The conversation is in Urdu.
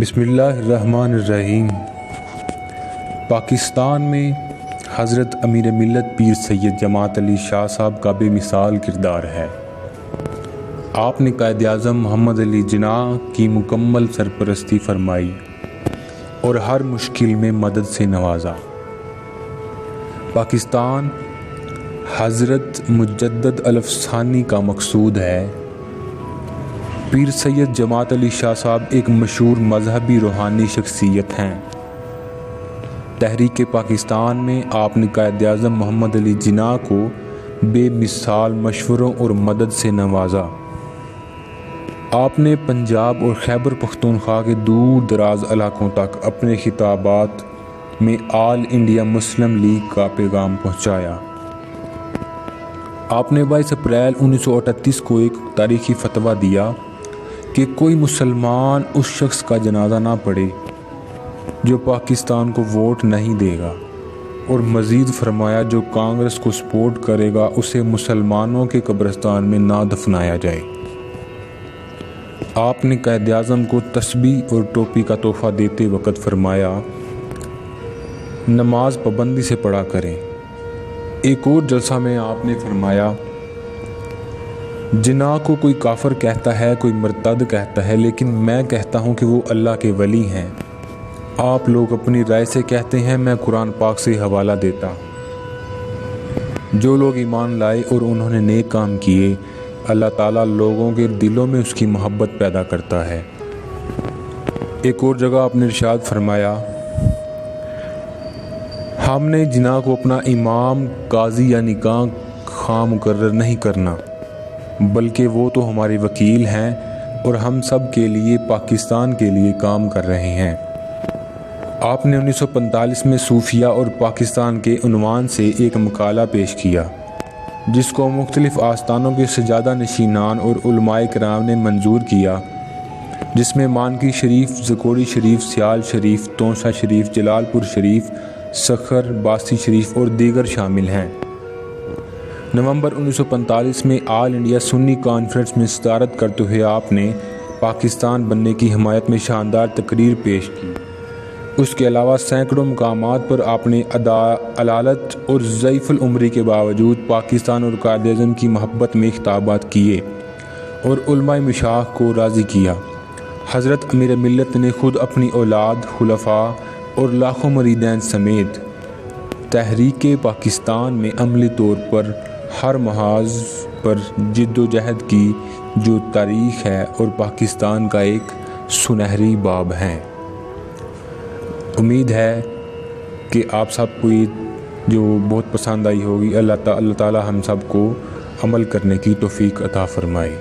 بسم اللہ الرحمن الرحیم۔ پاکستان میں حضرت امیر ملت پیر سید جماعت علی شاہ صاحب کا بے مثال کردار ہے۔ آپ نے قائد اعظم محمد علی جناح کی مکمل سرپرستی فرمائی اور ہر مشکل میں مدد سے نوازا۔ پاکستان حضرت مجدد الافسانی کا مقصود ہے۔ پیر سید جماعت علی شاہ صاحب ایک مشہور مذہبی روحانی شخصیت ہیں۔ تحریک پاکستان میں آپ نے قائد اعظم محمد علی جناح کو بے مثال مشوروں اور مدد سے نوازا۔ آپ نے پنجاب اور خیبر پختونخوا کے دور دراز علاقوں تک اپنے خطابات میں آل انڈیا مسلم لیگ کا پیغام پہنچایا۔ آپ نے 22 اپریل 1938 کو ایک تاریخی فتویٰ دیا کہ کوئی مسلمان اس شخص کا جنازہ نہ پڑھے جو پاکستان کو ووٹ نہیں دے گا، اور مزید فرمایا جو کانگریس کو سپورٹ کرے گا اسے مسلمانوں کے قبرستان میں نہ دفنایا جائے۔ آپ نے قائد اعظم کو تسبیح اور ٹوپی کا تحفہ دیتے وقت فرمایا، نماز پابندی سے پڑھا کریں۔ ایک اور جلسہ میں آپ نے فرمایا، جناح کو کوئی کافر کہتا ہے، کوئی مرتد کہتا ہے، لیکن میں کہتا ہوں کہ وہ اللہ کے ولی ہیں۔ آپ لوگ اپنی رائے سے کہتے ہیں، میں قرآن پاک سے حوالہ دیتا۔ جو لوگ ایمان لائے اور انہوں نے نیک کام کیے، اللہ تعالیٰ لوگوں کے دلوں میں اس کی محبت پیدا کرتا ہے۔ ایک اور جگہ آپ نے ارشاد فرمایا، ہم نے جناح کو اپنا امام، قاضی یا نکاح خواہ مقرر نہیں کرنا، بلکہ وہ تو ہمارے وکیل ہیں اور ہم سب کے لیے، پاکستان کے لیے کام کر رہے ہیں۔ آپ نے 1945 میں صوفیہ اور پاکستان کے عنوان سے ایک مقالہ پیش کیا، جس کو مختلف آستانوں کے سجادہ نشینان اور علماء کرام نے منظور کیا، جس میں مانکی شریف، زکوڑی شریف، سیال شریف، تونسا شریف، جلال پور شریف، سکھر، باسی شریف اور دیگر شامل ہیں۔ نومبر 1945 میں آل انڈیا سنی کانفرنس میں صدارت کرتے ہوئے آپ نے پاکستان بننے کی حمایت میں شاندار تقریر پیش کی۔ اس کے علاوہ سینکڑوں مقامات پر آپ نے عدالت اور ضعیف العمری کے باوجود پاکستان اور قائد اعظم کی محبت میں خطابات کیے اور علماء مشائخ کو راضی کیا۔ حضرت امیر ملت نے خود اپنی اولاد، خلفاء اور لاکھوں مریدین سمیت تحریک پاکستان میں عملی طور پر ہر محاذ پر جد و جہد کی جو تاریخ ہے اور پاکستان کا ایک سنہری باب ہے۔ امید ہے کہ آپ سب کو یہ جو بہت پسند آئی ہوگی۔ اللہ تعالی ہم سب کو عمل کرنے کی توفیق عطا فرمائے۔